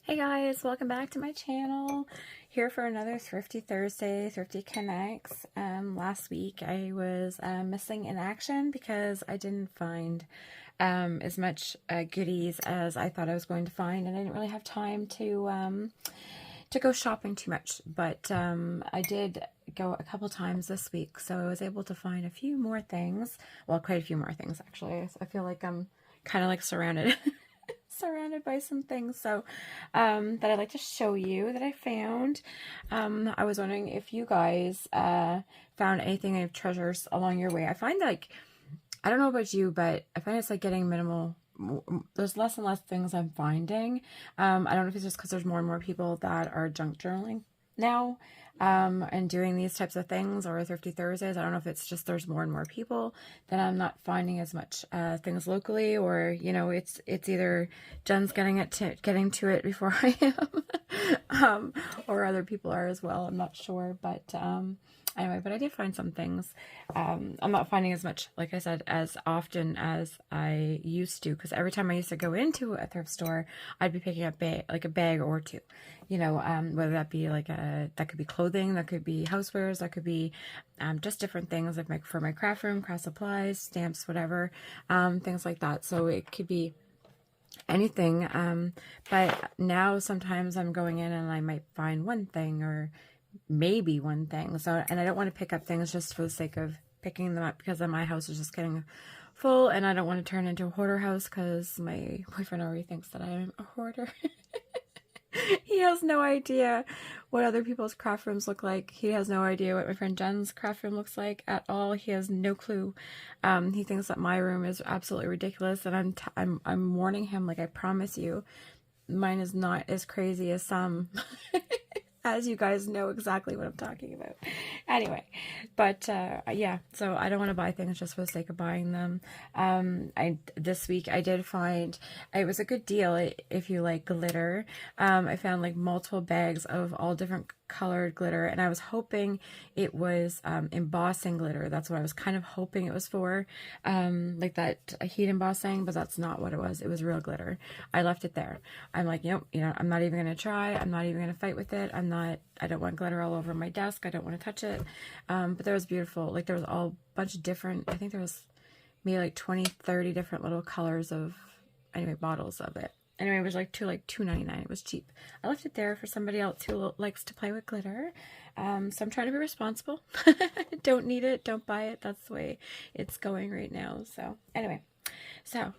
Hey guys, welcome back to my channel. Here for another Thrifty Thursday, Thrifty Connects. Last week I was missing in action because I didn't find as much goodies as I thought I was going to find, and I didn't really have time to go shopping too much. But I did go a couple times this week, so I was able to find a few more things. Well, quite a few more things actually. I feel like I'm kind of like surrounded by some things that I'd like to show you that I found. I was wondering if you guys found anything of treasures along your way. I find that, like, I don't know about you, but I find it's like getting minimal. There's less and less things I'm finding. I don't know if it's just because there's more and more people that are junk journaling now and doing these types of things, or Thrifty Thursdays. I don't know if it's just there's more and more people that I'm not finding as much things locally, or you know, it's either Jen's getting to it before I am, or other people are as well. I'm not sure, but anyway, but I did find some things. I'm not finding as much, like I said, as often as I used to, because every time I used to go into a thrift store, I'd be picking up a bag or two, you know, whether that be like that could be clothing, that could be housewares, that could be just different things like for my craft room, craft supplies, stamps, whatever, things like that. So it could be anything, but now sometimes I'm going in and I might find one thing or maybe one thing. So, and I don't want to pick up things just for the sake of picking them up, because then my house is just getting full, and I don't want to turn into a hoarder house, because my boyfriend already thinks that I'm a hoarder. He has no idea what other people's craft rooms look like. He has no idea what my friend Jen's craft room looks like at all. He has no clue. He thinks that my room is absolutely ridiculous, and I'm warning him, like, I promise you, mine is not as crazy as some. As you guys know exactly what I'm talking about. Anyway, but yeah, so I don't want to buy things just for the sake of buying them. This week I did find, it was a good deal if you like glitter. I found like multiple bags of all different colored glitter, and I was hoping it was embossing glitter. That's what I was kind of hoping it was for, like that heat embossing, but that's not what it was. It was real glitter. I left it there. I'm like, you know, I'm not even gonna try. I'm not even gonna fight with it. I don't want glitter all over my desk. I don't want to touch it. But there was beautiful, like there was all a bunch of different, I think there was maybe like 20-30 different little colors of, anyway, bottles of it. Anyway, it was like $2.99. It was cheap. I left it there for somebody else who likes to play with glitter. So I'm trying to be responsible. Don't need it. Don't buy it. That's the way it's going right now. So anyway, so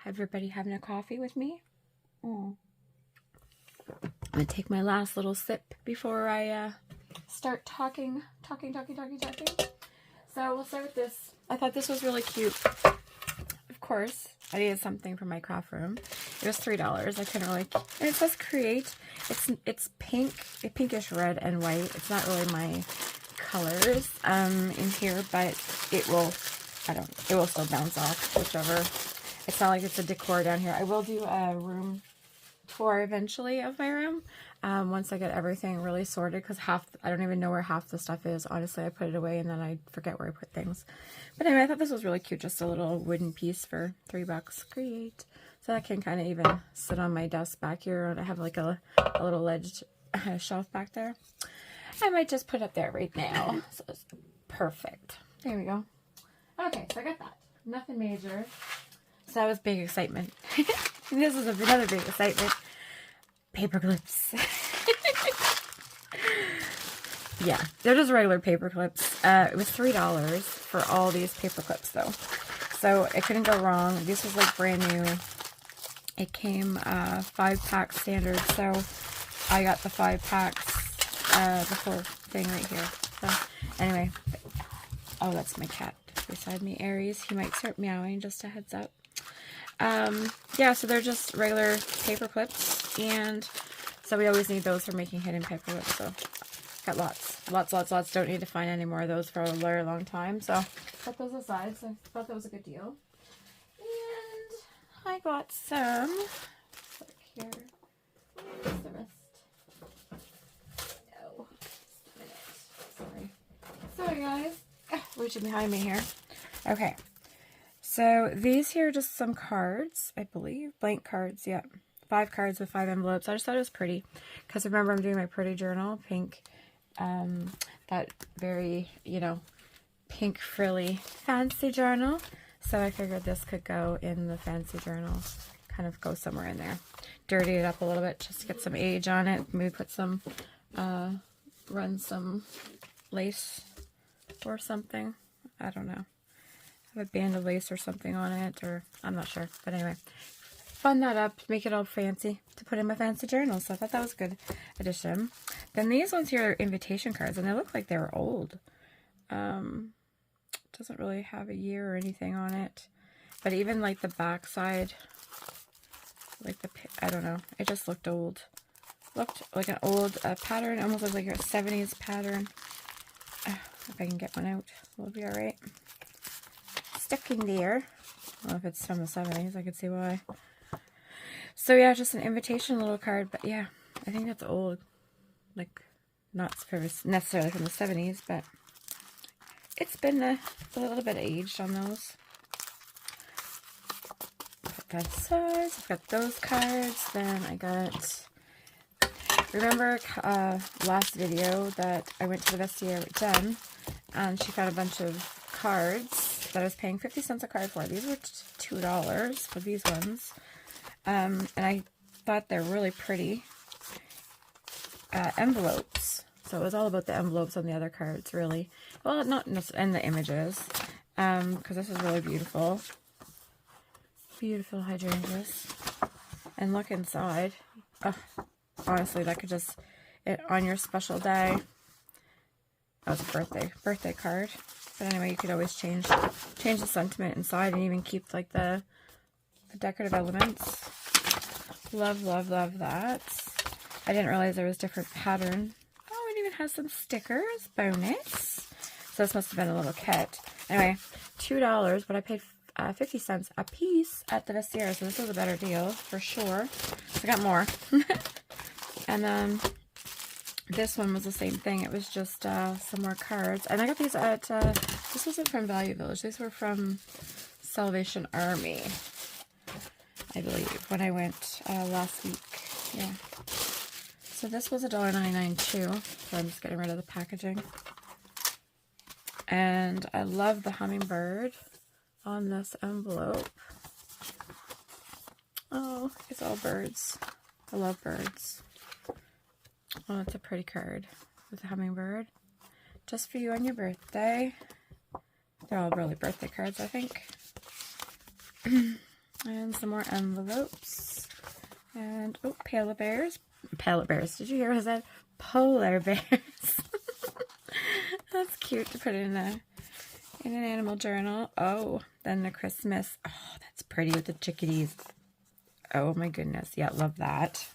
everybody having a coffee with me? I'm going to take my last little sip before I start talking. So we'll start with this. I thought this was really cute. Of course, I needed something for my craft room. It was $3. I couldn't really, and it says create. It's pink, pinkish red and white. It's not really my colors in here, but it will, it will still bounce off whichever. It's not like it's a decor down here. I will do a room tour eventually of my room once I get everything really sorted, because I don't even know where half the stuff is. Honestly, I put it away and then I forget where I put things. But anyway, I thought this was really cute, just a little wooden piece for $3. Great. So that can kind of even sit on my desk back here, and I have like a little ledged shelf back there. I might just put it up there right now. So it's perfect. There we go. Okay, so I got that. Nothing major. So that was big excitement. This is another big excitement. Paper clips. Yeah, they're just regular paper clips. It was $3 for all these paper clips though. So it couldn't go wrong. This was like brand new. It came 5-pack standard. So I got the 5 packs, the whole thing right here. So anyway, oh, that's my cat beside me, Aries. He might start meowing, just a heads up. Yeah, so they're just regular paper clips, and so we always need those for making hidden paper clips. So got lots. Don't need to find any more of those for a very long time, so put those aside. So I thought that was a good deal. And I got some, look here, where's the rest? No, just a minute, sorry guys, reaching behind me here. Okay, so these here are just some cards, I believe, blank cards, yeah, 5 cards with 5 envelopes. I just thought it was pretty because remember I'm doing my pretty journal, pink, that very, you know, pink frilly fancy journal. So I figured this could go in the fancy journal, kind of go somewhere in there. Dirty it up a little bit just to get some age on it. Maybe put some, run some lace or something. I don't know. Have a band of lace or something on it, or I'm not sure. But anyway, fun that up, make it all fancy to put in my fancy journal. So I thought that was a good addition. Then these ones here are invitation cards, and they look like they were old. Doesn't really have a year or anything on it, but even like the back side, like the, I don't know, it just looked old. Looked like an old pattern, almost looked like a 70s pattern. If I can get one out, we'll be all right. Sticking there. I don't know if it's from the 70s, I could see why. So yeah, just an invitation little card, but yeah, I think that's old. Like, not necessarily from the 70s, but it's been a little bit aged on those. Put that aside. I've got those cards. Then I got, remember last video that I went to the vestiaire with Jen, and she found a bunch of cards that I was paying 50 cents a card for. These were $2 for these ones. And I thought they're really pretty envelopes. So it was all about the envelopes on the other cards, really. Well, not necessarily, and the images, because this is really beautiful. Beautiful hydrangeas. And look inside. Oh, honestly, that could just, on your special day. That was a birthday card. But anyway, you could always change the sentiment inside and even keep like the decorative elements. Love, love, love that. I didn't realize there was different pattern. Oh, it even has some stickers. Bonus. So this must have been a little kit. Anyway, $2, but I paid 50 cents a piece at the vestiaire, so this was a better deal for sure. I got more. And then this one was the same thing. It was just some more cards. And I got these at, this wasn't from Value Village. These were from Salvation Army, I believe, when I went last week. Yeah. So this was $1.99 too. So I'm just getting rid of the packaging. And I love the hummingbird on this envelope. Oh, it's all birds. I love birds. Oh, it's a pretty card with a hummingbird. Just for you on your birthday. They're all really birthday cards, I think. And some more envelopes. And, oh, polar bears. Polar bears. Did you hear what I said? Polar bears. That's cute to put in an animal journal. Oh, then the Christmas. Oh, that's pretty with the chickadees. Oh my goodness. Yeah, love that.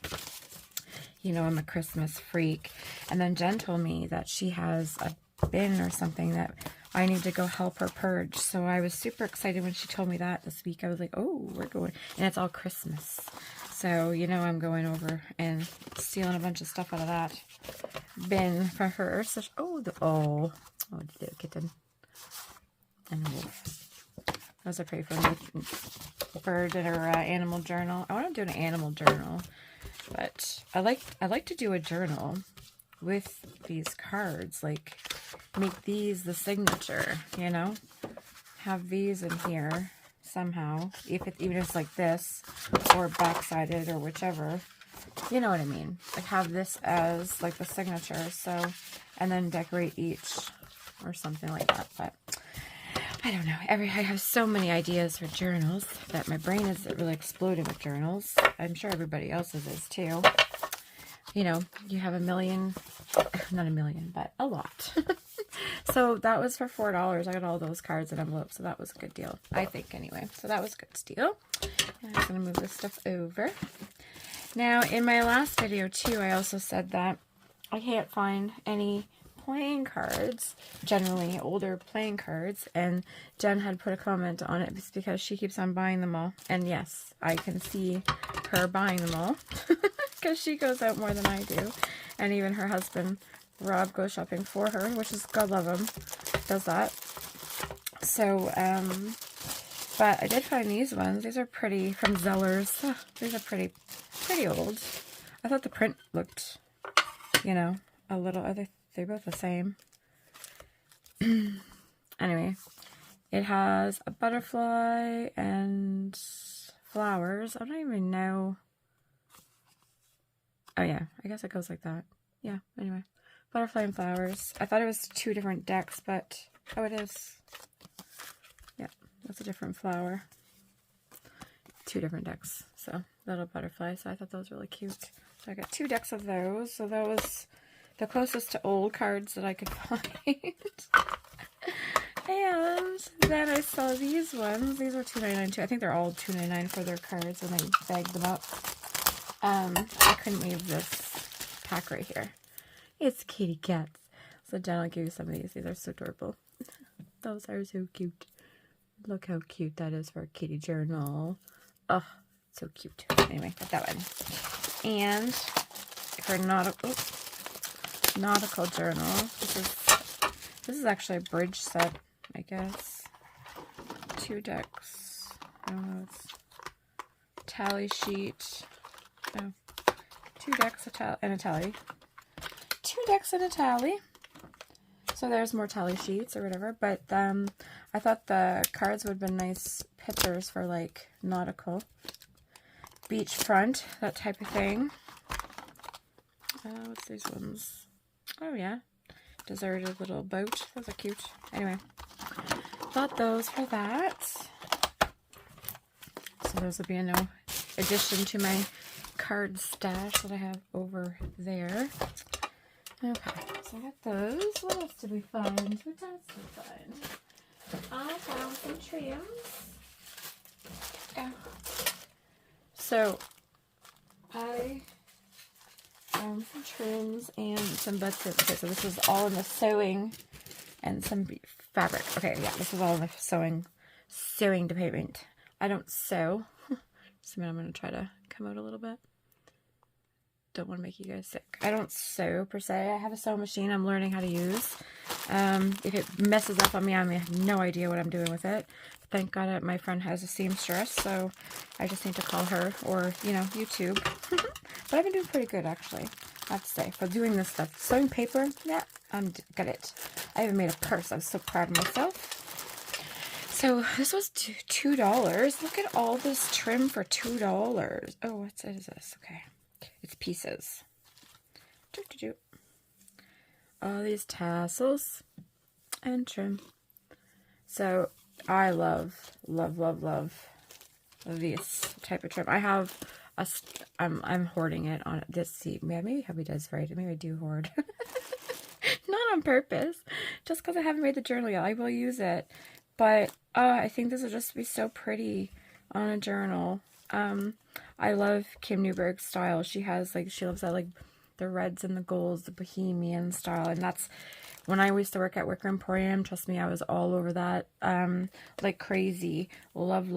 You know, I'm a Christmas freak. And then Jen told me that she has a bin or something that I need to go help her purge. So I was super excited when she told me that this week. I was like, oh, we're going. And it's all Christmas. So, you know, I'm going over and stealing a bunch of stuff out of that bin for her. So, oh, the little kitten. And a wolf. Those are pretty fun. Bird in her animal journal. I want to do an animal journal. But I like to do a journal with these cards. Like, make these the signature, you know? Have these in here somehow. Even if it's like this, or back-sided, or whichever. You know what I mean? Like, have this as, like, the signature. So, and then decorate each, or something like that. But I don't know. I have so many ideas for journals that my brain is really exploding with journals. I'm sure everybody else's is too. You know, you have a million, not a million, but a lot. So that was for $4. I got all those cards and envelopes, so that was a good deal, I think, anyway. So that was a good deal. And I'm going to move this stuff over. Now, in my last video too, I also said that I can't find any playing cards, generally older playing cards, and Jen had put a comment on it because she keeps on buying them all. And yes, I can see her buying them all because she goes out more than I do, and even her husband Rob goes shopping for her, which is, God love him, does that. So But I did find these ones. These are pretty, from Zellers. Oh, these are pretty old. I thought the print looked, you know, a little, they're both the same. Anyway, it has a butterfly and flowers. I don't even know. Oh yeah, I guess it goes like that. Yeah, anyway. Butterfly and flowers. I thought it was 2 different decks, but oh, it is. Yeah, that's a different flower. 2 different decks. So, little butterfly. So I thought that was really cute. So I got 2 decks of those. So that was the closest to old cards that I could find. And then I saw these ones. These were $2.99 too. I think they're all $2.99 for their cards, and they bagged them up. I couldn't leave this pack right here. It's kitty cats. So Jen will give you some of these. These are so adorable. Those are so cute. Look how cute that is for a kitty journal. Oh, so cute. Anyway, got that one. And for nautical journal, this is actually a bridge set, I guess. 2 decks. I don't know. It's tally sheet. Oh, 2 decks and a tally. 2 decks and a tally. So there's more tally sheets or whatever. But I thought the cards would have been nice pictures for like nautical, beachfront, that type of thing. What's these ones? Oh yeah, deserted little boat. Those are cute. Anyway, thought those for that. So those will be a new addition to my card stash that I have over there. Okay, so I got those. What else did we find? What else did we find? I found some trims. Oh. So I found some trims and some butts. Okay, so this is all in the sewing and some fabric. Okay, yeah, this is all in the sewing department. I don't sew. Just a minute, I'm going to try to come out a little bit. Don't want to make you guys sick. I don't sew per se. I have a sewing machine I'm learning how to use. If it messes up on me, I have no idea what I'm doing with it. Thank God my friend has a seamstress, so I just need to call her or, you know, YouTube. But I've been doing pretty good, actually, I have to say, for doing this stuff. Sewing paper, yeah, I'm got it. I even made a purse. I'm so proud of myself. So this was $2. Look at all this trim for $2. Oh, what is this? Okay. It's pieces. All these tassels and trim. So I love this type of trim. I have I'm hoarding it on this. See, maybe hubby does right. Maybe I do hoard. Not on purpose. Just because I haven't made the journal yet. I will use it. But I think this will just be so pretty on a journal. I love Kim Newberg's style. She loves that, like, the reds and the golds, the bohemian style. And that's, when I used to work at Wicker Emporium, trust me, I was all over that, like crazy. Love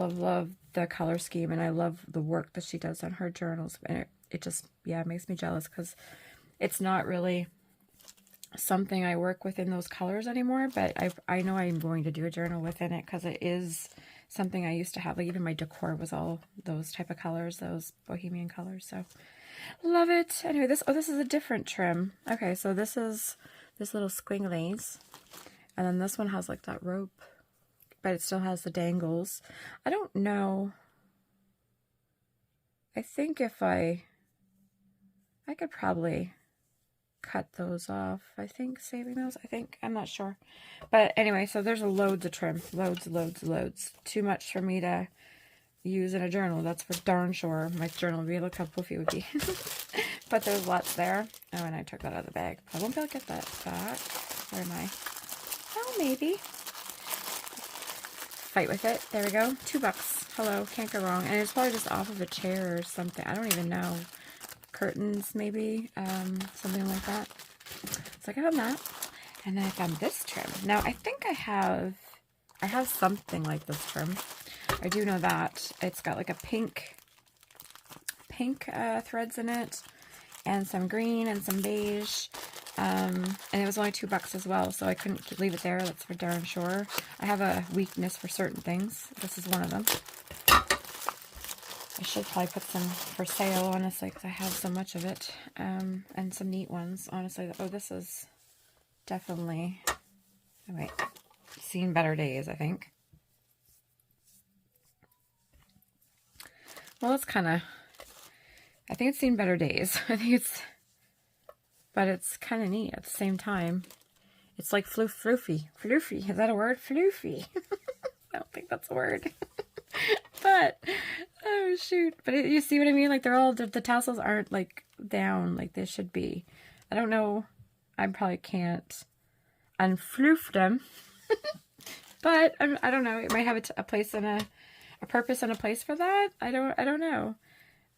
the color scheme. And I love the work that she does on her journals. And it just, yeah, it makes me jealous because it's not really something I work with in those colors anymore. But I know I'm going to do a journal within it because it is something I used to have. Like, even my decor was all those type of colors, those bohemian colors. So love it. Anyway, this is a different trim. Okay, so this is this little squigglies, and then this one has like that rope, but it still has the dangles. I don't know. I think if I could probably cut those off. I think saving those. I'm not sure. But anyway, so there's loads of trim. Loads. Too much for me to use in a journal. That's for darn sure. My journal would be, look how poofy it would be. But there's lots there. Oh, and I took that out of the bag. I won't be able to get that back. Where am I? Oh, maybe. Fight with it. There we go. $2. Hello. Can't go wrong. And it's probably just off of a chair or something. I don't even know. Curtains, maybe. Something like that. So I got that. And then I found this trim. Now, I think I have something like this trim. I do know that. It's got like a pink threads in it. And some green and some beige. And it was only $2 as well, so I couldn't leave it there. That's for darn sure. I have a weakness for certain things. This is one of them. I should probably put some for sale, honestly, because I have so much of it. And some neat ones, honestly. Oh, this is definitely, oh wait, seen better days, I think. Well, it's kind of, I think it's seen better days. I think it's, but it's kind of neat at the same time. It's like floofy. Floofy, is that a word? Floofy. I don't think that's a word. But, oh shoot. But you see what I mean? Like they're all, the tassels aren't like down like they should be. I don't know. I probably can't unfloof them. But I don't know. It might have a place and a purpose and a place for that. I don't know.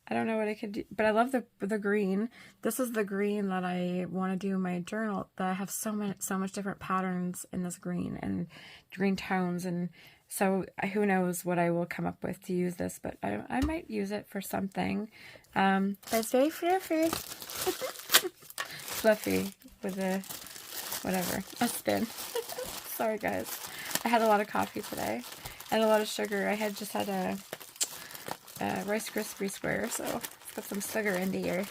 I don't know what I could do, but I love the green. This is the green that I want to do in my journal. That I have so much different patterns in this green and green tones, and so who knows what I will come up with to use this, but I might use it for something. But it's very fluffy, fluffy with a whatever a spin. Sorry guys, I had a lot of coffee today and a lot of sugar. I had just had a Rice Krispie square, so let's put some sugar into here.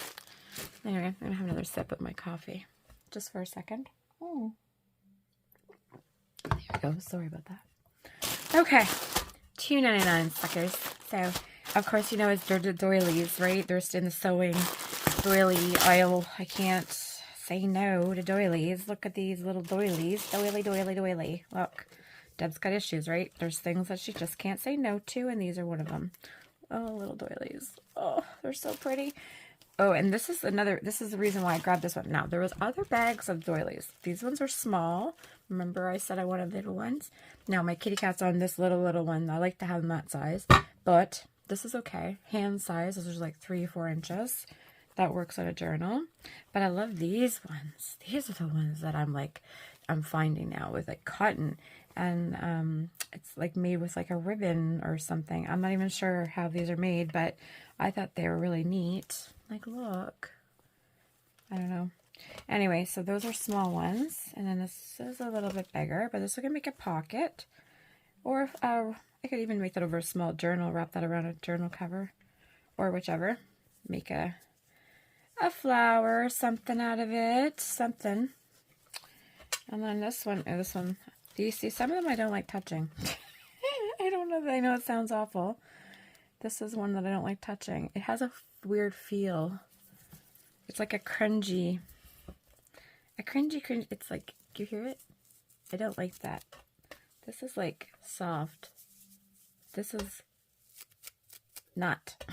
Anyway, I'm gonna have another sip of my coffee, just for a second. Oh, there we go. Sorry about that. Okay, $2.99, suckers. So, of course, you know it's the doilies, right? They're in the sewing doily aisle. I can't say no to doilies. Look at these little doilies. Doily, doily, doily. Look, Deb's got issues, right? There's things that she just can't say no to, and these are one of them. Oh, little doilies. Oh, they're so pretty. Oh, and this is the reason why I grabbed this one. Now, there was other bags of doilies. These ones are small. Remember I said I wanted little ones? Now, my kitty cat's on this little one. I like to have them that size, but this is okay. Hand size. This is like 3 or 4 inches. That works on a journal. But I love these ones. These are the ones that I'm finding now with like cotton. And it's like made with like a ribbon or something. I'm not even sure how these are made, but I thought they were really neat. Like, look. I don't know. Anyway, so those are small ones. And then this is a little bit bigger, but this is going to make a pocket. Or I could even make that over a small journal, wrap that around a journal cover. Or whichever. Make a flower, something out of it. Something. And then this one, do you see? Some of them I don't like touching. I don't know. I know it sounds awful. This is one that I don't like touching. It has a weird feel. It's like a cringy. It's like, do you hear it? I don't like that. This is like soft. This is not.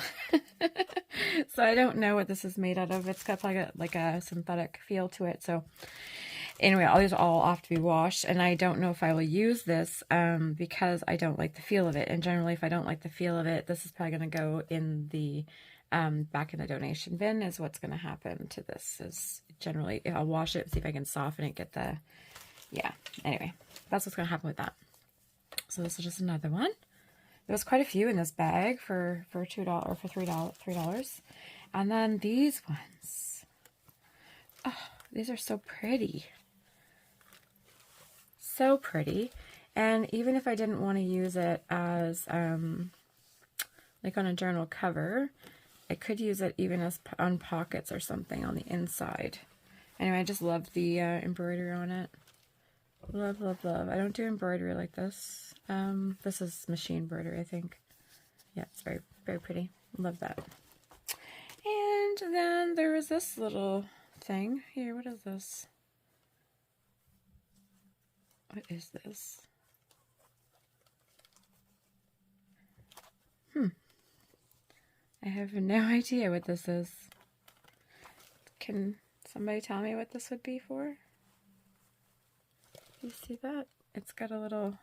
So I don't know what this is made out of. It's got like a synthetic feel to it. So anyway, all these all have to be washed, and I don't know if I will use this because I don't like the feel of it. And generally, if I don't like the feel of it, this is probably going to go in the back in the donation bin. Is what's going to happen to this. Is generally I'll wash it, see if I can soften it, get the Anyway, that's what's going to happen with that. So this is just another one. There was quite a few in this bag for $2 or for $3. And then these ones. Oh, these are so pretty. So pretty. And even if I didn't want to use it as like on a journal cover, I could use it even as on pockets or something on the inside. Anyway, I just love the embroidery on it. Love, love, love. I don't do embroidery like this. This is machine embroidery, I think. Yeah, it's very, very pretty. Love that. And then there was this little thing here. What is this? What is this? I have no idea what this is. Can somebody tell me what this would be for? You see that? It's got a little...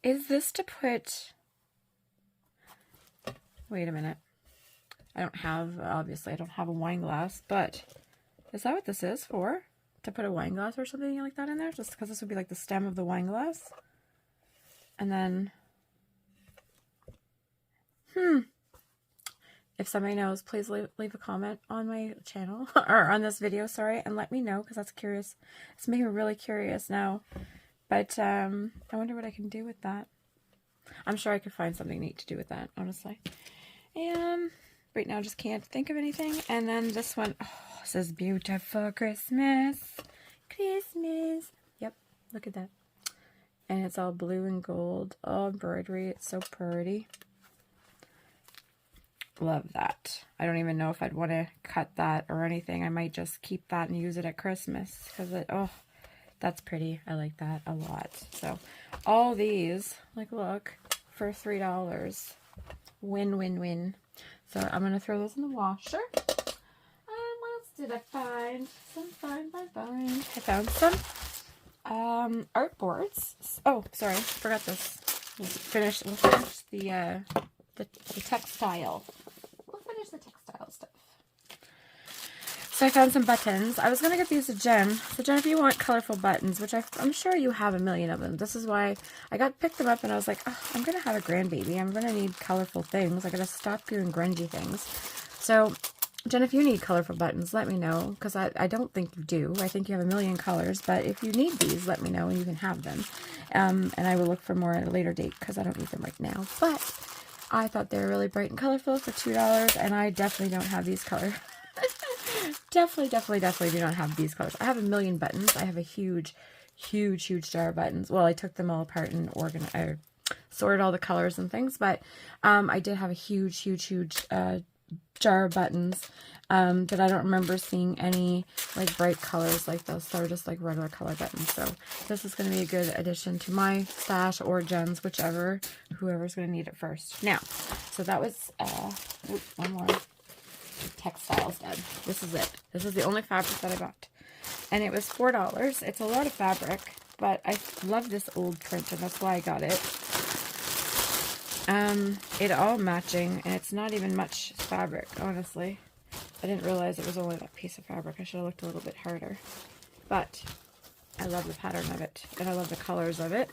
Is this to put... Wait a minute. Obviously I don't have a wine glass, but is that what this is for? To put a wine glass or something like that in there? Just because this would be like the stem of the wine glass? And then... if somebody knows, please leave a comment on my channel, or on this video, sorry, and let me know, because that's curious. It's making me really curious now. But I wonder what I can do with that. I'm sure I could find something neat to do with that, honestly. And right now, just can't think of anything. And then this one, oh, this is beautiful Christmas. Christmas. Yep, look at that. And it's all blue and gold. Oh, embroidery. It's so pretty. Love that. I don't even know if I'd want to cut that or anything. I might just keep that and use it at Christmas. Because it, oh, that's pretty. I like that a lot. So, all these, like, look, for $3. Win, win, win. So, I'm going to throw those in the washer. What else did I find? I found some art boards. Oh, sorry, forgot this. We'll finish the textile. We'll finish the textile stuff. So I found some buttons. I was going to get these to Jen. So Jen, if you want colorful buttons, which I'm sure you have a million of them. This is why I picked them up and I was like, oh, I'm going to have a grandbaby. I'm going to need colorful things. I got to stop doing grungy things. So Jen, if you need colorful buttons, let me know, because I don't think you do. I think you have a million colors, but if you need these, let me know and you can have them. And I will look for more at a later date, because I don't need them right now. But I thought they were really bright and colorful for $2, and I definitely don't have these colors. definitely do not have these colors. I have a million buttons. I have a huge jar of buttons. Well, I took them all apart and sorted all the colors and things, but I did have a huge jar of buttons, but I don't remember seeing any like bright colors like this. They were just like regular color buttons. So this is going to be a good addition to my stash, or Jen's, whoever's going to need it first. Now, so that was one more textiles done. This is it. This is the only fabric that I bought, and it was $4. It's a lot of fabric, but I love this old print, and that's why I got it. It all matching, and it's not even much fabric, honestly. I didn't realize it was only that piece of fabric. I should have looked a little bit harder. But I love the pattern of it, and I love the colors of it.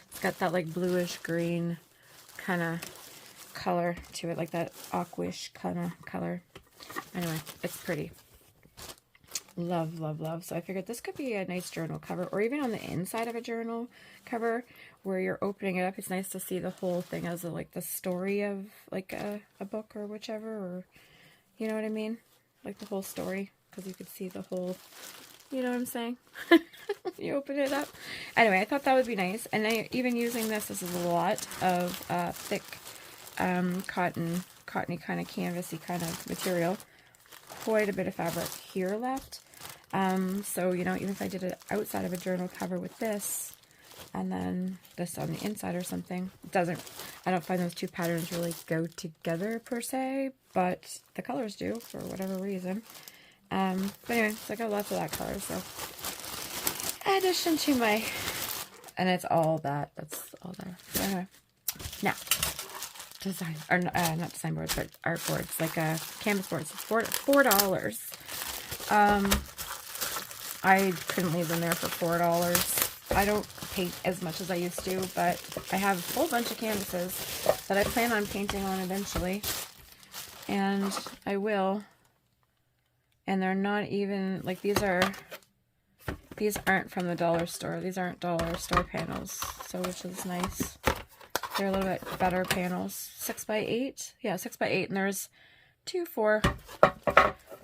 It's got that like bluish green kind of color to it, like that aquish kind of color. Anyway, it's pretty. Love, love, love. So I figured this could be a nice journal cover, or even on the inside of a journal cover where you're opening it up. It's nice to see the whole thing as like the story of like a book or whichever, or you know what I mean? Like the whole story, because you could see the whole, you know what I'm saying? You open it up. Anyway, I thought that would be nice. And even using this is a lot of thick cottony kind of canvasy kind of material. Quite a bit of fabric here left. So, you know, even if I did it outside of a journal cover with this, and then this on the inside or something, I don't find those two patterns really go together per se, but the colors do for whatever reason. But anyway, so I got lots of that color, so addition to my, and it's all that, that's all there. So anyway, now, design, or not design boards, but art boards, like canvas boards. It's $4. I couldn't leave them there for $4. I don't paint as much as I used to, but I have a whole bunch of canvases that I plan on painting on eventually, and I will. And they're not even, like, these aren't from the dollar store. These aren't dollar store panels, so which is nice. They're a little bit better panels. 6x8? Yeah, 6x8, and there's four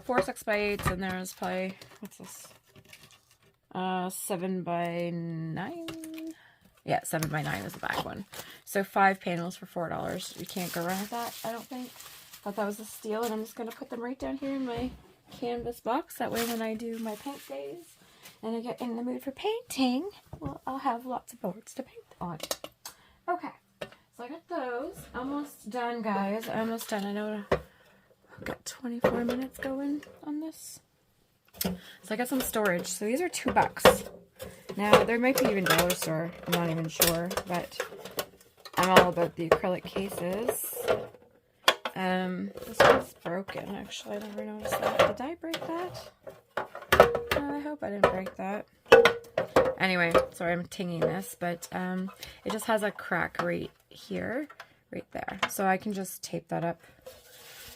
6x8s, and there's probably, what's this? 7x9? Yeah, 7x9 is the back one. So 5 panels for $4. You can't go wrong with that, I don't think. Thought that was a steal, and I'm just going to put them right down here in my canvas box. That way when I do my paint days and I get in the mood for painting, well, I'll have lots of boards to paint on. Okay, so I got those. Almost done, guys. Almost done. I know I've got 24 minutes going on this. So I got some storage. So these are $2. Now, there might be even dollar store. I'm not even sure, but I'm all about the acrylic cases. This one's broken, actually. I never noticed that. Did I break that? I hope I didn't break that. Anyway, sorry I'm tinging this, but it just has a crack right here, right there. So I can just tape that up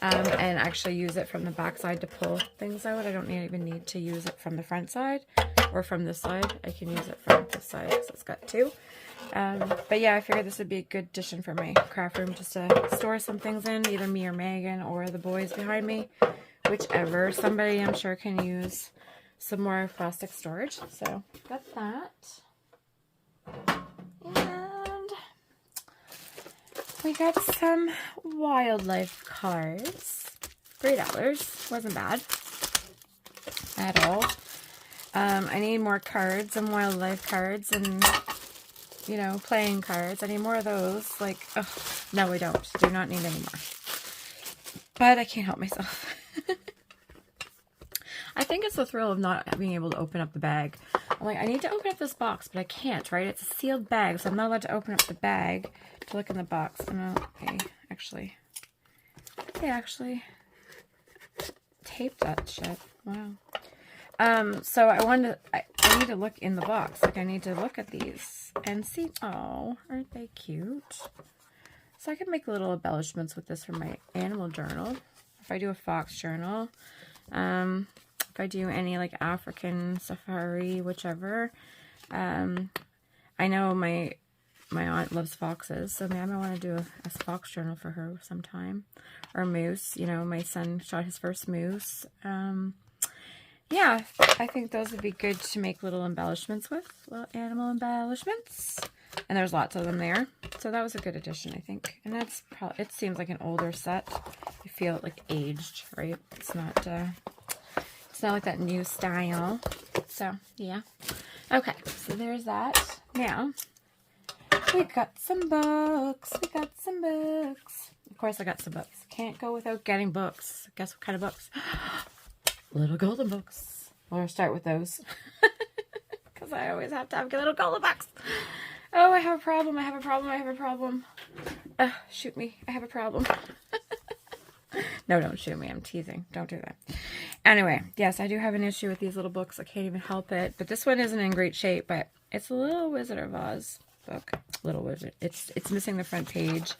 and actually use it from the back side to pull things out. I don't even need to use it from the front side or from this side. I can use it from this side, so it's got two. But yeah, I figured this would be a good addition for my craft room, just to store some things in, either me or Megan or the boys behind me, whichever. Somebody I'm sure can use some more plastic storage. So got that. And we got some wildlife cards. $3. Wasn't bad at all. I need more cards and wildlife cards and, you know, playing cards. I need more of those. Like, oh, no, I don't. Do not need any more. But I can't help myself. I think it's the thrill of not being able to open up the bag. I'm like, I need to open up this box, but I can't, right? It's a sealed bag, so I'm not allowed to open up the bag to look in the box. Okay, actually, they actually taped that shit. Wow. So I need to look in the box. Like, I need to look at these and see. Oh, aren't they cute? So I can make little embellishments with this for my animal journal. If I do a fox journal, if I do any like African safari, whichever. I know my aunt loves foxes, so maybe I want to do a fox journal for her sometime. Or moose. You know, my son shot his first moose. Yeah, I think those would be good to make little embellishments with, little animal embellishments. And there's lots of them there. So that was a good addition, I think. And that's probably, it seems like an older set. I feel like aged, right? It's not like that new style. So, yeah. Okay, so there's that. Now, we got some books. We got some books. Of course, I got some books. Can't go without getting books. Guess what kind of books? Little golden books. We'll start with those. Because I always have to have little golden books. Oh, I have a problem. I have a problem. I have a problem. Shoot me. I have a problem. No, don't shoot me. I'm teasing. Don't do that. Anyway, yes, I do have an issue with these little books. I can't even help it. But this one isn't in great shape, but it's a little Wizard of Oz book. Little Wizard. It's missing the front page.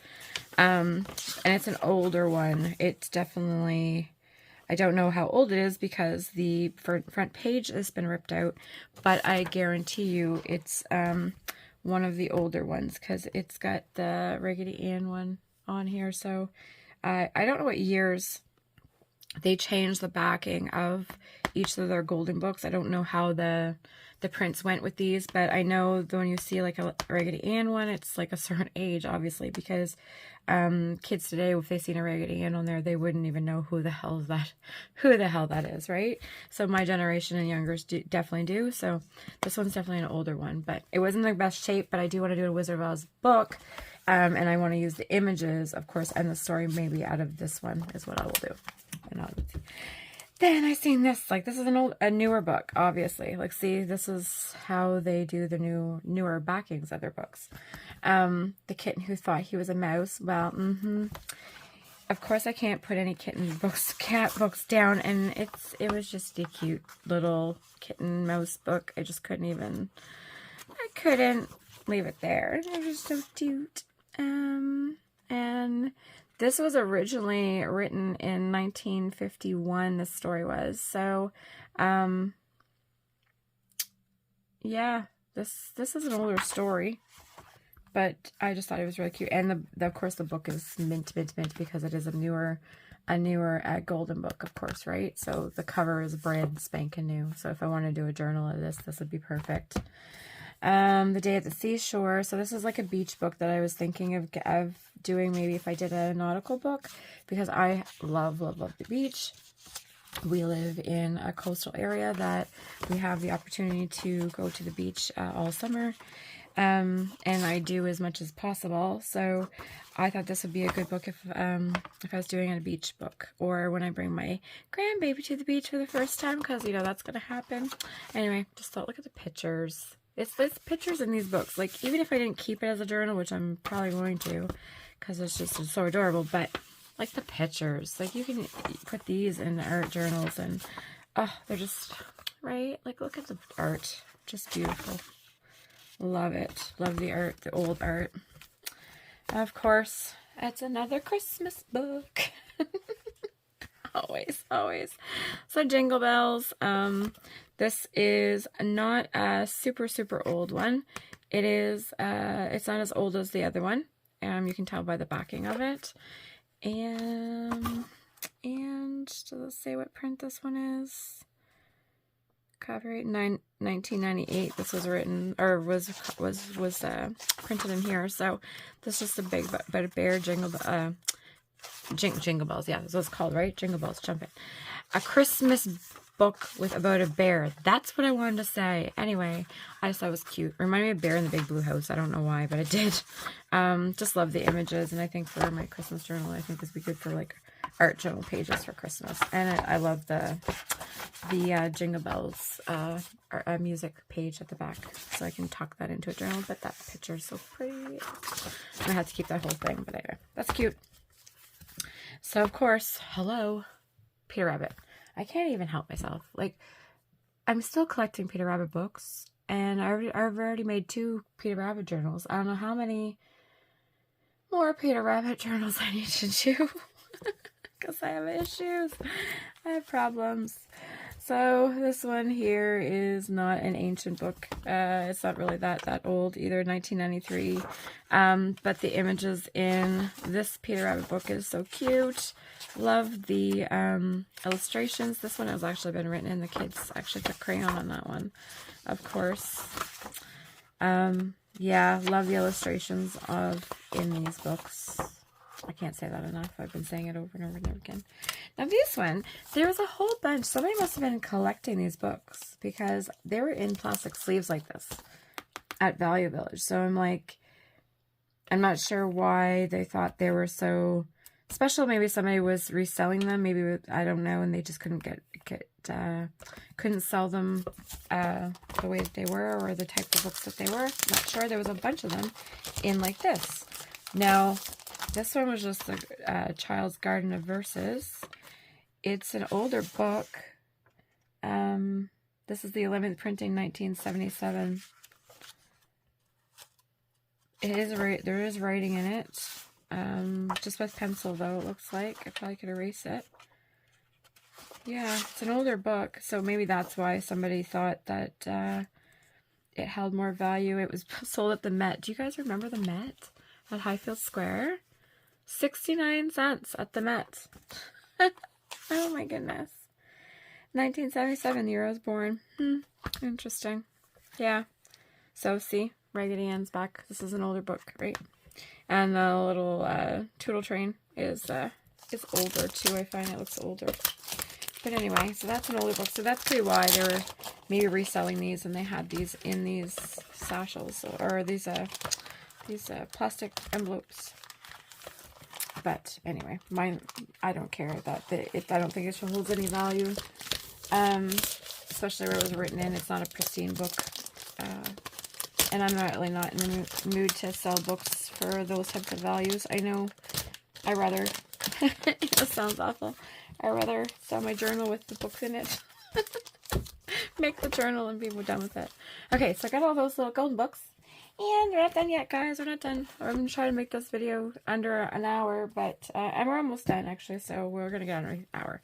And it's an older one. It's definitely, I don't know how old it is because the front page has been ripped out, but I guarantee you it's one of the older ones because it's got the Raggedy Ann one on here. So I don't know what years they changed the backing of each of their golden books. I don't know how the prints went with these, but I know that when you see like a Raggedy Ann one, it's like a certain age, obviously, because kids today, if they seen a Raggedy Ann on there, they wouldn't even know who the hell that is, right? So my generation and youngers definitely do. So this one's definitely an older one, but it wasn't the best shape. But I do want to do a Wizard of Oz book, and I want to use the images, of course, and the story maybe out of this one is what I will do. And then I seen this, like, this is a newer book, obviously. Like, see, this is how they do the newer backings of their books. The Kitten Who Thought He Was a Mouse. Well, of course I can't put any cat books down, and it was just a cute little kitten mouse book. I just couldn't leave it there. It was so cute. And this was originally written in 1951, this story was. So, yeah, this is an older story, but I just thought it was really cute. And of course the book is mint because it is a newer golden book, of course, right? So the cover is brand spanking new. So if I want to do a journal of this would be perfect. The Day at the Seashore. So this is like a beach book that I was thinking of doing, maybe if I did a nautical book, because I love the beach. We live in a coastal area that we have the opportunity to go to the beach all summer, and I do as much as possible. So I thought this would be a good book if I was doing a beach book, or when I bring my grandbaby to the beach for the first time, because you know that's gonna happen. Anyway, just thought, look at the pictures. It's pictures in these books. Like, even if I didn't keep it as a journal, which I'm probably going to, because it's just so adorable, but like the pictures, like you can put these in art journals, and oh, they're just right. Like, look at the art, just beautiful. Love it. Love the art, the old art. Of course, it's another Christmas book. always. So Jingle Bells. This is not a super, super old one. It is, it's not as old as the other one. You can tell by the backing of it. And does it say what print this one is? Copyright 1998. This was written, or was printed in here. So this is just a big but a bear Jingle Bells. Yeah, that's what it's called, right? Jingle Bells, jump it. A Christmas book with about a bear. That's what I wanted to say. Anyway, I just thought it was cute. Reminded me of Bear in the Big Blue House. I don't know why, but I did. Just love the images, and I think for my Christmas journal, I think this would be good for like art journal pages for Christmas. And I love the Jingle Bells music page at the back, so I can tuck that into a journal. But that picture is so pretty. I had to keep that whole thing, but anyway, that's cute. So of course, hello, Peter Rabbit. I can't even help myself. Like, I'm still collecting Peter Rabbit books, and I've already made 2 Peter Rabbit journals. I don't know how many more Peter Rabbit journals I need to do, because I have issues. I have problems. So this one here is not an ancient book. It's not really that old either, 1993. But the images in this Peter Rabbit book is so cute. Love the illustrations. This one has actually been written in. The kids actually took crayon on that one, of course. Yeah, love the illustrations in these books. I can't say that enough. I've been saying it over and over and over again. Now this one, there was a whole bunch. Somebody must have been collecting these books, because they were in plastic sleeves like this at Value Village. So I'm like, I'm not sure why they thought they were so special. Maybe somebody was reselling them. Maybe, I don't know, and they just couldn't couldn't sell them the way that they were, or the type of books that they were. Not sure. There was a bunch of them in like this. Now, this one was just a Child's Garden of Verses. It's an older book. This is the 11th printing, 1977. There is writing in it. Just with pencil, though, it looks like. I probably could erase it. Yeah, it's an older book, so maybe that's why somebody thought that it held more value. It was sold at the Met. Do you guys remember the Met at Highfield Square? 69 cents at the Met. Oh my goodness. 1977, the year I was born. Interesting. Yeah. So see, Raggedy Ann's back. This is an older book, right? And the little Tootle Train is older too. I find it looks older. But anyway, so that's an older book. So that's pretty why they were maybe reselling these, and they had these in these satchels, or these plastic envelopes. But anyway, mine, I don't care that I don't think it holds any value. Especially where it was written in. It's not a pristine book. And I'm really not in the mood to sell books for those types of values. I know I rather, it sounds awful, I rather sell my journal with the books in it. Make the journal and be done with it. Okay, so I got all those little golden books. And we're not done yet, guys. We're not done. I'm going to try to make this video under an hour, but we're almost done, actually, so we're going to get under an hour.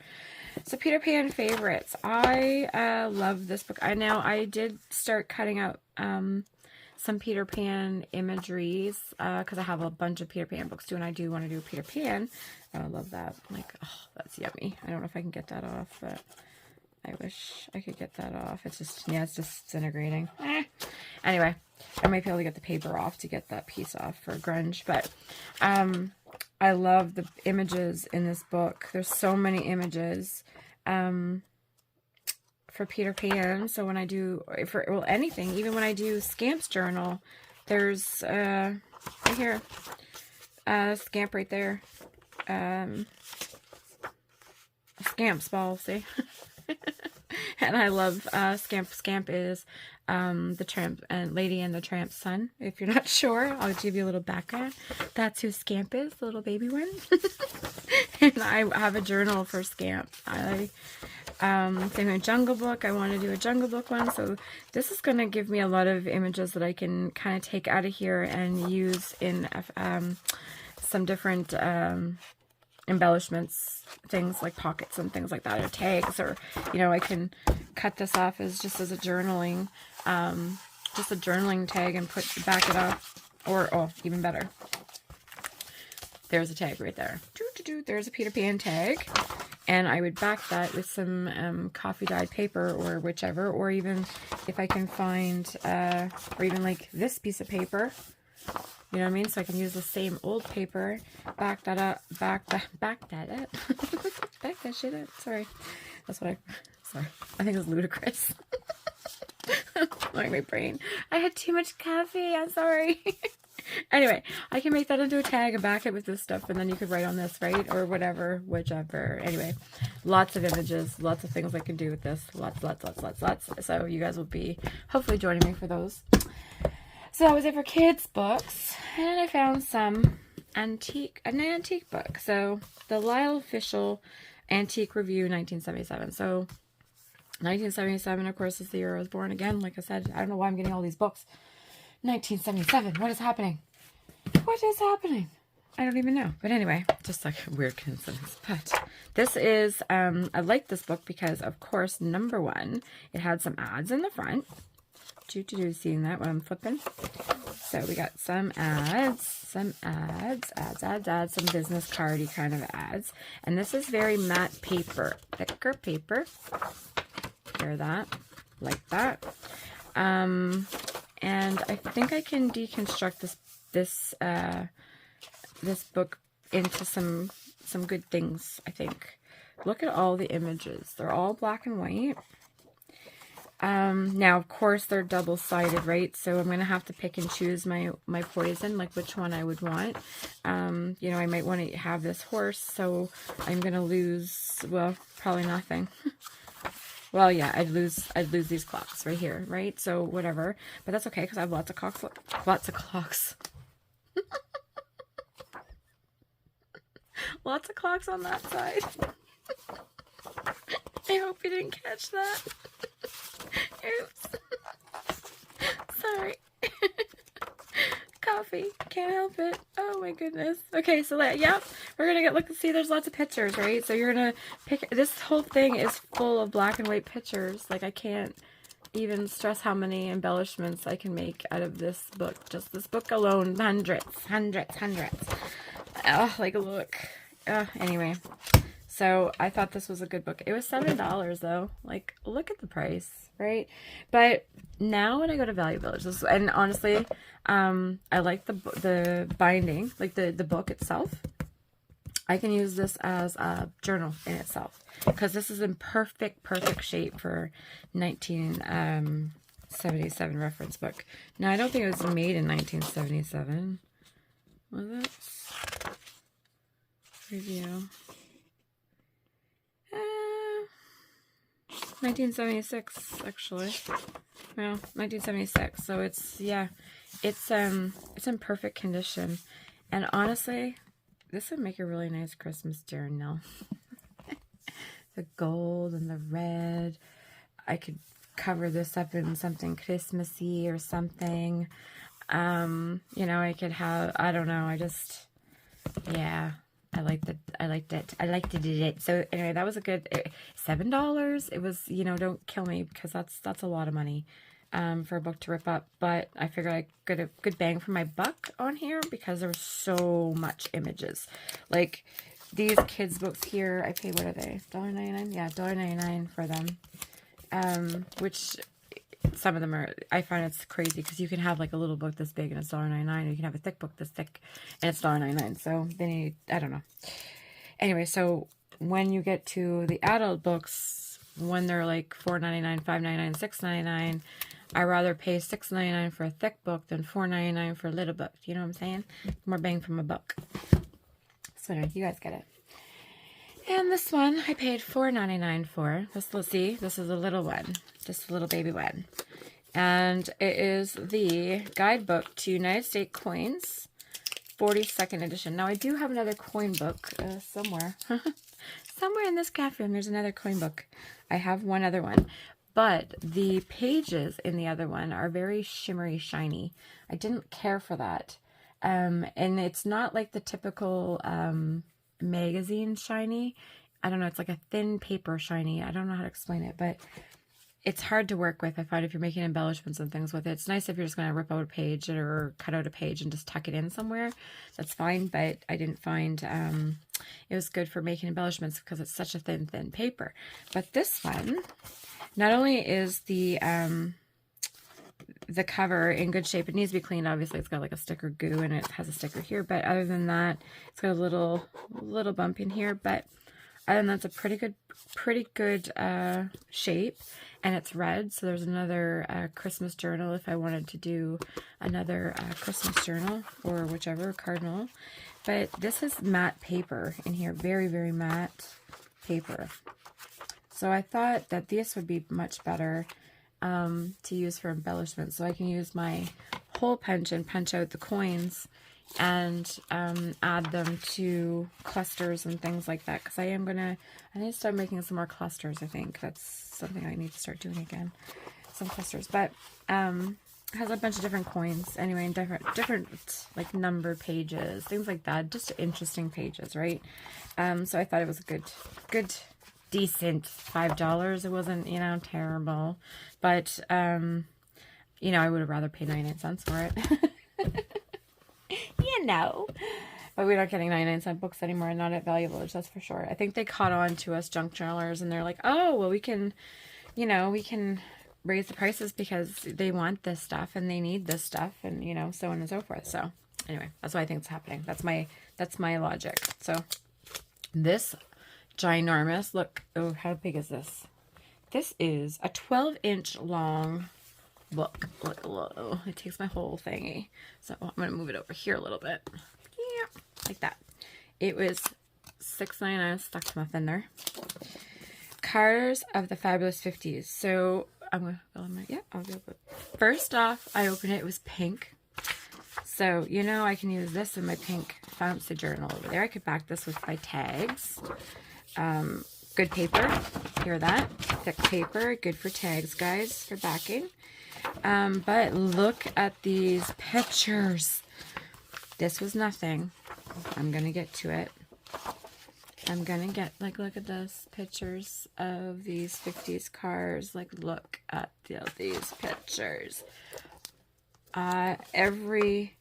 So, Peter Pan favorites. I love this book. I did start cutting out some Peter Pan imageries, because I have a bunch of Peter Pan books, too, and I do want to do Peter Pan. I love that. Like, oh, that's yummy. I don't know if I can get that off, but I wish I could get that off. It's just, yeah, it's just disintegrating. Anyway, I might be able to get the paper off to get that piece off for grunge, but I love the images in this book. There's so many images for Peter Pan. So when I do, anything, even when I do Scamp's journal, there's, right here, Scamp right there, Scamp's ball, see? And I love Scamp. Scamp is the Tramp and Lady and the Tramp's son. If you're not sure, I'll give you a little background. That's who Scamp is, the little baby one. And I have a journal for Scamp. Same with Jungle Book. I want to do a Jungle Book one. So this is going to give me a lot of images that I can kind of take out of here and use in some different embellishments, things like pockets and things like that, or tags, or, you know, I can cut this off as just as a journaling, just a journaling tag and back it up, or, oh, even better. There's a tag right there. There's a Peter Pan tag. And I would back that with some coffee dyed paper or whichever, or even if I can find, or even like this piece of paper, you know what I mean? So I can use the same old paper, back that up, back that up, back that shit up. Sorry. That's what I think it was ludicrous. Like my brain. I had too much coffee. I'm sorry. Anyway, I can make that into a tag and back it with this stuff, and then you could write on this, right? Or whatever, whichever. Anyway, lots of images, lots of things I can do with this. Lots. So you guys will be hopefully joining me for those. So that was it for kids' books. And I found an antique book. So the Lyle Official Antique Review 1977. So 1977, of course, is the year I was born. Again, like I said, I don't know why I'm getting all these books. 1977. What is happening? What is happening? I don't even know. But anyway, just like a weird coincidence. But this is, I like this book because, of course, number one, it had some ads in the front. Seeing that when I'm flipping. So we got some ads, some business cardy kind of ads. And this is very matte paper, thicker paper. Hear that? Like that. And I think I can deconstruct this book into some good things, I think. Look at all the images. They're all black and white. Now, of course, they're double-sided, right? So I'm going to have to pick and choose my poison, like which one I would want. You know, I might want to have this horse, so I'm going to lose, well, probably nothing. Well, yeah, I'd lose these clocks right here, right? So whatever, but that's okay because I have lots of clocks. Lots of clocks on that side. I hope you didn't catch that. Oops. Sorry. Coffee. Can't help it. Oh my goodness. Okay, so yeah, we're gonna look and see there's lots of pictures, right? So you're gonna pick, this whole thing is full of black and white pictures. Like I can't even stress how many embellishments I can make out of this book. Just this book alone, hundreds. Oh, like look. Anyway. So I thought this was a good book. It was $7 though. Like, look at the price, right? But now when I go to Value Village, and honestly, I like the binding, like the book itself. I can use this as a journal in itself because this is in perfect shape for 1977 reference book. Now I don't think it was made in 1977. Was it? Review. 1976, actually. Well, 1976. So it's, yeah, it's in perfect condition. And honestly, this would make a really nice Christmas journal. The gold and the red. I could cover this up in something Christmassy or something. You know, I could have, I don't know, yeah. I liked it. So anyway, that was a good $7. It was, you know, don't kill me because that's a lot of money for a book to rip up. But I figured I got a good bang for my buck on here because there was so much images. Like these kids books here, I paid, what are they? $1.99? Yeah, $1.99 for them. Which some of them are, I find it's crazy because you can have like a little book this big and it's $1.99, or you can have a thick book this thick and it's $1.99. So then I don't know. Anyway, so when you get to the adult books, when they're like $4.99, $5.99, $6.99, I rather pay $6.99 for a thick book than $4.99 for a little book. You know what I'm saying? More bang for my buck. So anyway, you guys get it. And this one I paid $4.99 for. Let's see, this is a little one. Just a little baby one. And it is the guidebook to United States coins, 42nd edition. Now I do have another coin book somewhere. Somewhere in this craft room there's another coin book. I have one other one. But the pages in the other one are very shimmery, shiny. I didn't care for that. And it's not like the typical magazine shiny. I don't know, it's like a thin paper shiny. I don't know how to explain it, but it's hard to work with, I find, if you're making embellishments and things with it. It's nice if you're just going to rip out a page or cut out a page and just tuck it in somewhere. That's fine, but I didn't find it was good for making embellishments because it's such a thin paper. But this one, not only is the cover in good shape, it needs to be cleaned. Obviously, it's got like a sticker goo and it has a sticker here, but other than that, it's got a little bump in here, but other than that, it's a pretty good shape, and it's red. So there's another Christmas journal if I wanted to do another Christmas journal or whichever, cardinal. But this is matte paper in here, very, very matte paper. So I thought that this would be much better to use for embellishment. So I can use my hole punch and punch out the coins and add them to clusters and things like that, because I need to start making some more clusters. I think that's something I need to start doing again, some clusters. But it has a bunch of different coins anyway, and different like numbered pages, things like that, just interesting pages, right? So I thought it was a good decent $5. It wasn't, you know, terrible, but you know, I would have rather paid 99 cents for it. You know, but we're not getting 99-cent books anymore, not at Value Village, that's for sure. I think they caught on to us junk journalers, and they're like, oh, well, we can, you know, we can raise the prices because they want this stuff and they need this stuff, and, you know, so on and so forth. So anyway, that's what I think is happening. That's my logic. So this ginormous, look, oh, how big is this? This is a 12-inch long book. Look, it takes my whole thingy. So I'm going to move it over here a little bit. Yeah, like that. It was $6.99. Stuck to my fin there. Cars of the Fabulous 50s. So I'm going to, yeah, I'll go. First off, I opened it. It was pink. So, you know, I can use this in my pink fancy journal over there. I could back this with my tags. Good paper. Hear that? Thick paper. Good for tags, guys, for backing. But look at these pictures. This was nothing. I'm gonna get to it. I'm gonna get, like, look at this. Pictures of these 50s cars. Like, look at these pictures. Every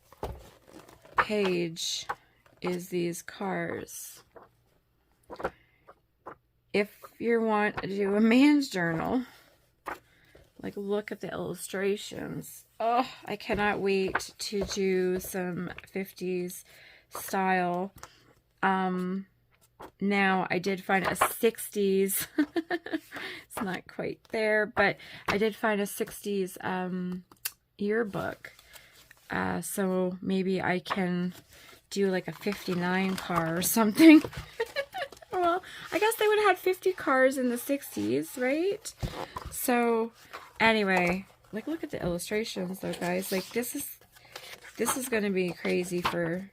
page is these cars. If you want to do a man's journal, like, look at the illustrations. Oh, I cannot wait to do some 50s style. Now, I did find a 60s. It's not quite there, but I did find a 60s yearbook. So maybe I can do like a 59 car or something. Well, I guess they would have had 50 cars in the 60s, right? So anyway, like, look at the illustrations though, guys. Like, this is going to be crazy for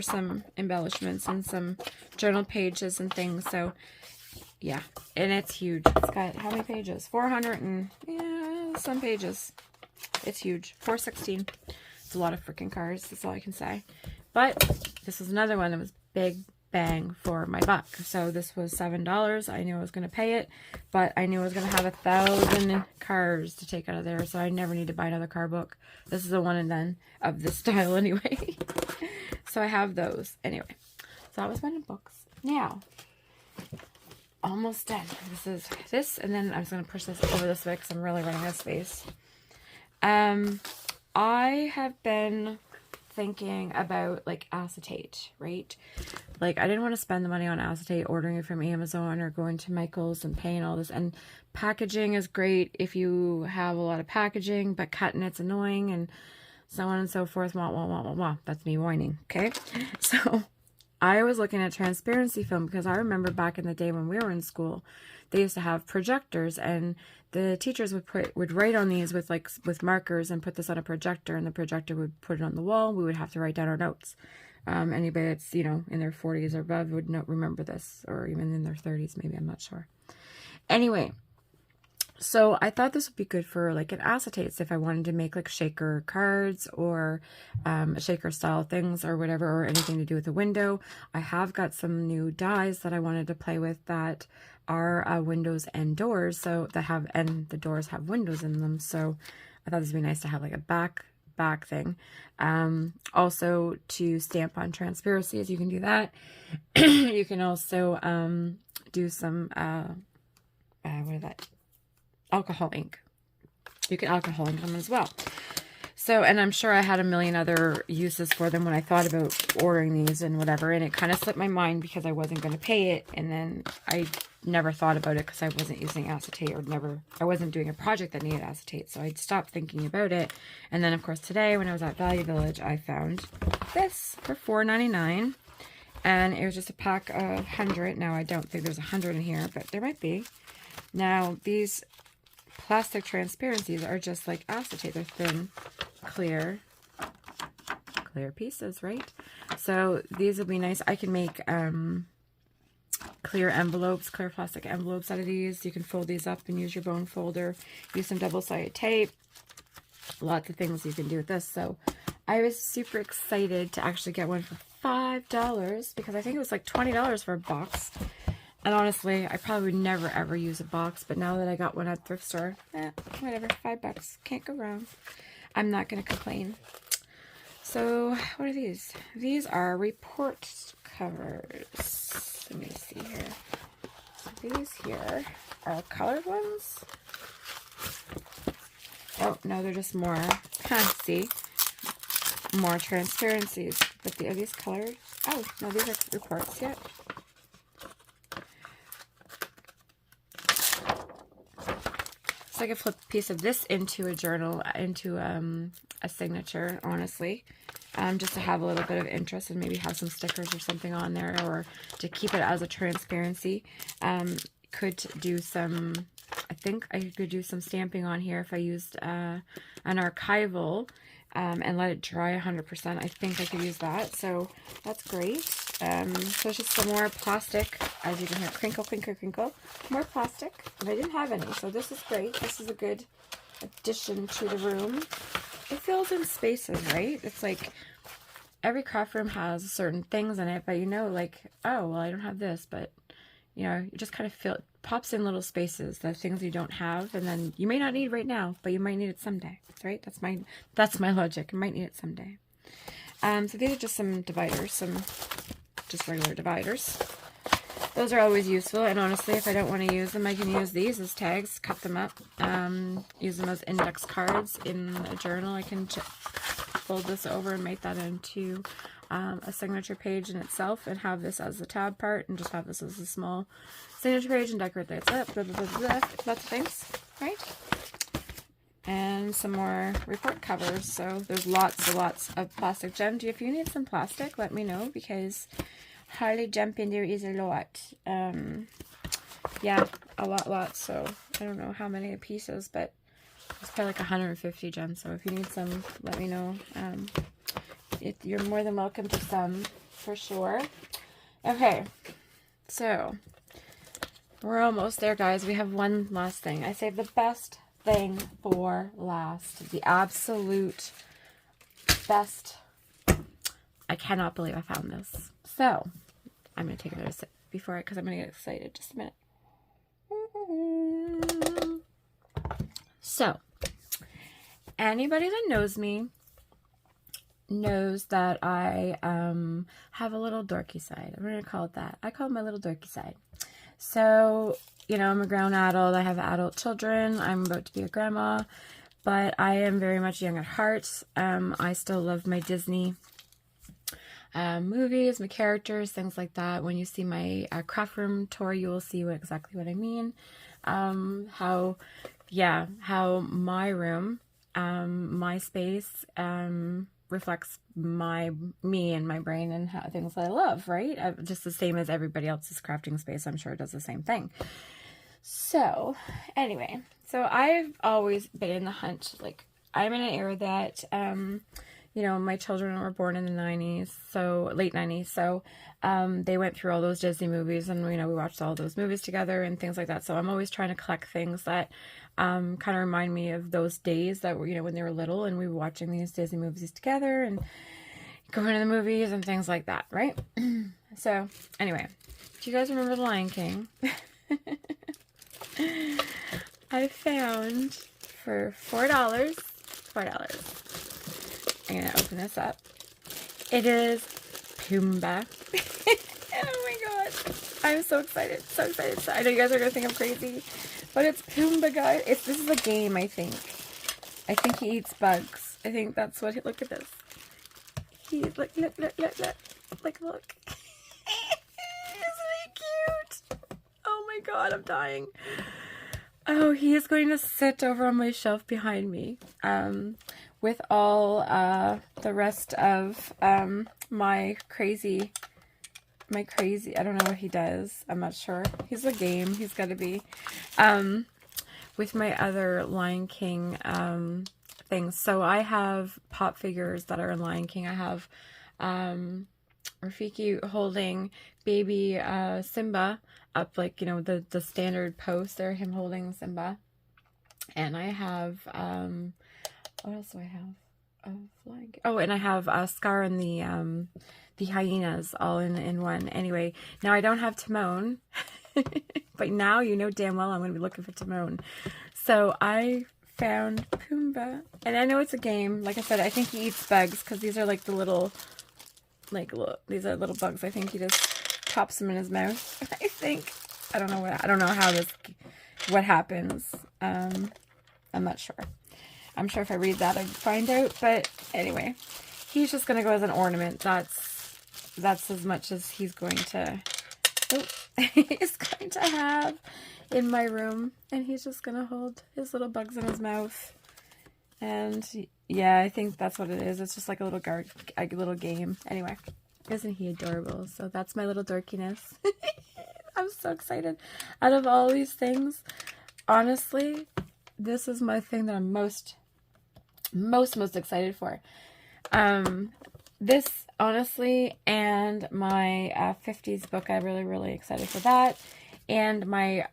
some embellishments and some journal pages and things. So yeah, and it's huge. It's got how many pages? 400 and some pages. It's huge. 416. It's a lot of freaking cars. That's all I can say. But this was another one that was big bang for my buck. So this was $7. I knew I was going to pay it, but I knew I was going to have 1,000 cars to take out of there, so I never need to buy another car book. This is a one and done of this style anyway. So I have those anyway. So that was my books. Now, almost done. This is this, and then I'm just going to push this over this way because I'm really running out of space. I have been thinking about, like, acetate, right? Like, I didn't want to spend the money on acetate, ordering it from Amazon or going to Michael's and paying all this. And packaging is great if you have a lot of packaging, but cutting it's annoying and so on and so forth. Wah, wah, wah, wah, wah. That's me whining, okay? So I was looking at transparency film because I remember back in the day when we were in school, they used to have projectors, and the teachers would write on these with markers and put this on a projector, and the projector would put it on the wall. We would have to write down our notes. Anybody that's, you know, in their 40s or above would not remember this, or even in their 30s, maybe, I'm not sure. Anyway, So I thought this would be good for like an acetate. So if I wanted to make like shaker cards or shaker style things or whatever, or anything to do with the window. I have got some new dies that I wanted to play with that are windows and doors. So that have, and the doors have windows in them. So I thought this would be nice to have like a back thing. Also to stamp on transparencies, you can do that. You can also do some, what is that? Alcohol ink. You can alcohol ink them as well. So, and I'm sure I had a million other uses for them when I thought about ordering these and whatever, and it kind of slipped my mind because I wasn't going to pay it, and then I never thought about it because I wasn't using acetate, or I wasn't doing a project that needed acetate, so I'd stopped thinking about it. And then of course today when I was at Value Village, I found this for $4.99, and it was just a pack of 100. Now I don't think there's 100 in here, but there might be. Now these plastic transparencies are just like acetate. They're thin, clear pieces, right? So these will be nice. I can make clear envelopes, clear plastic envelopes out of these. You can fold these up and use your bone folder. Use some double-sided tape. Lots of things you can do with this. So I was super excited to actually get one for $5 because I think it was like $20 for a box. And honestly, I probably would never ever use a box, but now that I got one at thrift store, whatever, $5. Can't go wrong. I'm not going to complain. So, what are these? These are report covers. Let me see here. So these here are colored ones. Oh, no, they're just more, see, more transparencies. But are these colored? Oh, no, these are reports yet. So I could flip a piece of this into a journal, into a signature, honestly, just to have a little bit of interest and maybe have some stickers or something on there, or to keep it as a transparency. Could do some, I think I could do some stamping on here if I used an archival and let it dry 100%. I think I could use that, so that's great. So it's just some more plastic, as you can hear, crinkle, crinkle, crinkle, more plastic, and I didn't have any, so this is great. This is a good addition to the room. It fills in spaces, right? It's like every craft room has certain things in it, but you know, like, oh, well, I don't have this, but you know, you just kind of feel, it pops in little spaces, the things you don't have, and then you may not need right now, but you might need it someday, right? That's my logic. You might need it someday. So these are just some dividers, just regular dividers. Those are always useful, and honestly, if I don't want to use them, I can use these as tags, cut them up, use them as index cards in a journal. I can fold this over and make that into a signature page in itself, and have this as the tab part, and just have this as a small signature page and decorate this up. Blah, blah, blah, blah. Lots of things, right? And some more report covers. So there's lots of plastic gems. If you need some plastic, let me know, because hardly jump in there is a lot. Yeah, a lot. So I don't know how many pieces, but it's probably like 150 gems. So if you need some, let me know. You're more than welcome to some, for sure. Okay, so we're almost there, guys. We have one last thing. I saved the best thing for last. The absolute best. I cannot believe I found this. So I'm going to take another sip before because I'm going to get excited. Just a minute. So anybody that knows me knows that I have a little dorky side. I'm going to call it that. I call it my little dorky side. So, you know, I'm a grown adult. I have adult children. I'm about to be a grandma, but I am very much young at heart. I still love my Disney movies, my characters, things like that. When you see my craft room tour, you will see exactly what I mean. How my room, my space, reflects me and my brain and how things that I love, right? Just the same as everybody else's crafting space, I'm sure it does the same thing. So anyway, so I've always been in the hunt, like I'm in an era that you know, my children were born in the 90s, so late 90s. So they went through all those Disney movies, and, you know, we watched all those movies together and things like that. So I'm always trying to collect things that kind of remind me of those days that were, you know, when they were little and we were watching these Disney movies together and going to the movies and things like that, right? So anyway, do you guys remember The Lion King? I found for $4. I'm gonna open this up. It is Pumbaa. Oh my god, I'm so excited, so excited. So I know you guys are gonna think I'm crazy, but it's Pumbaa, guys. This is a game, I think. I think he eats bugs. I think that's what. Look at this. Look. Isn't he cute? Oh my god, I'm dying. Oh, he is going to sit over on my shelf behind me, with all the rest of my crazy, I don't know what he does. I'm not sure. He's a game. He's got to be, with my other Lion King things. So I have pop figures that are in Lion King. I have Rafiki holding baby Simba up, like, you know, the standard pose there, him holding Simba. And I have, what else do I have? Oh, and I have Scar and the hyenas all in one. Anyway, now I don't have Timon, but now you know damn well I'm going to be looking for Timon. So I found Pumbaa, and I know it's a game. Like I said, I think he eats bugs, because these are like the little, these are little bugs. I think he just pops them in his mouth. I think. I don't know how what happens. I'm not sure. I'm sure if I read that I'd find out. But anyway, he's just gonna go as an ornament. That's as much as he's going to. Oh, he's going to have in my room, and he's just gonna hold his little bugs in his mouth. And yeah, I think that's what it is. It's just like a little game. Anyway, isn't he adorable? So that's my little dorkiness. I'm so excited. Out of all these things, honestly, this is my thing that I'm most excited for. This, honestly, and my 50s book, I'm really excited for that. And my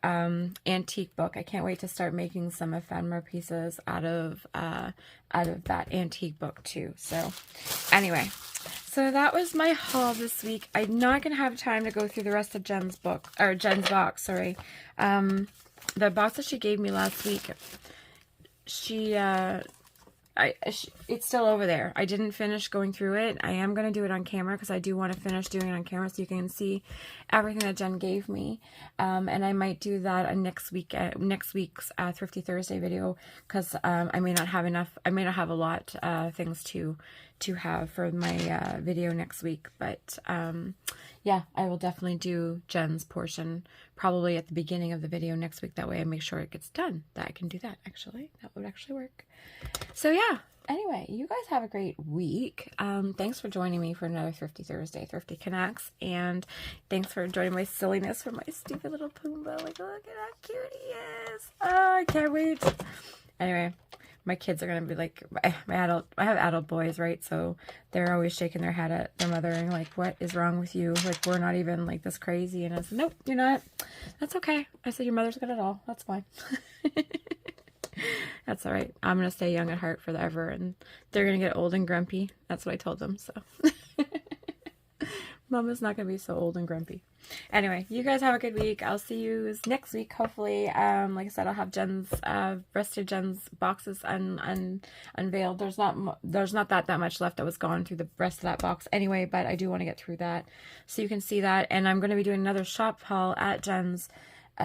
antique book. I can't wait to start making some ephemera pieces out of that antique book too. So anyway, so that was my haul this week. I'm not going to have time to go through the rest of Jen's box, sorry. The box that she gave me last week, it's still over there. I didn't finish going through it. I am going to do it on camera, because I do want to finish doing it on camera so you can see everything that Jen gave me. And I might do that on next week's Thrifty Thursday video, because I may not have enough. I may not have a lot things to have for my video next week. But yeah, I will definitely do Jen's portion probably at the beginning of the video next week. That way I make sure it gets done. That I can do that, actually. That would actually work. So yeah, anyway, you guys have a great week. Thanks for joining me for another Thrifty Thursday, Thrifty Connects, and thanks for joining my silliness for my stupid little Pumbaa. Like, look at how cute he is. Oh, I can't wait. Anyway, my kids are gonna be like, I have adult boys, right? So they're always shaking their head at their mother and like, what is wrong with you? Like, we're not even like this crazy. And I said, nope, you're not. That's okay. I said, your mother's got it all. That's fine. That's all right. I'm going to stay young at heart forever, and they're going to get old and grumpy. That's what I told them, so. Mama's not going to be so old and grumpy. Anyway, you guys have a good week. I'll see you next week, hopefully. Like I said, I'll have Jen's, rest of Jen's boxes unveiled. There's not that much left that was gone through the rest of that box anyway, but I do want to get through that so you can see that. And I'm going to be doing another shop haul at Jen's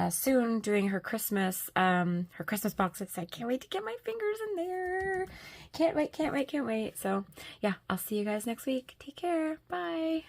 soon, doing her Christmas boxes. I can't wait to get my fingers in there. Can't wait. So yeah, I'll see you guys next week. Take care. Bye.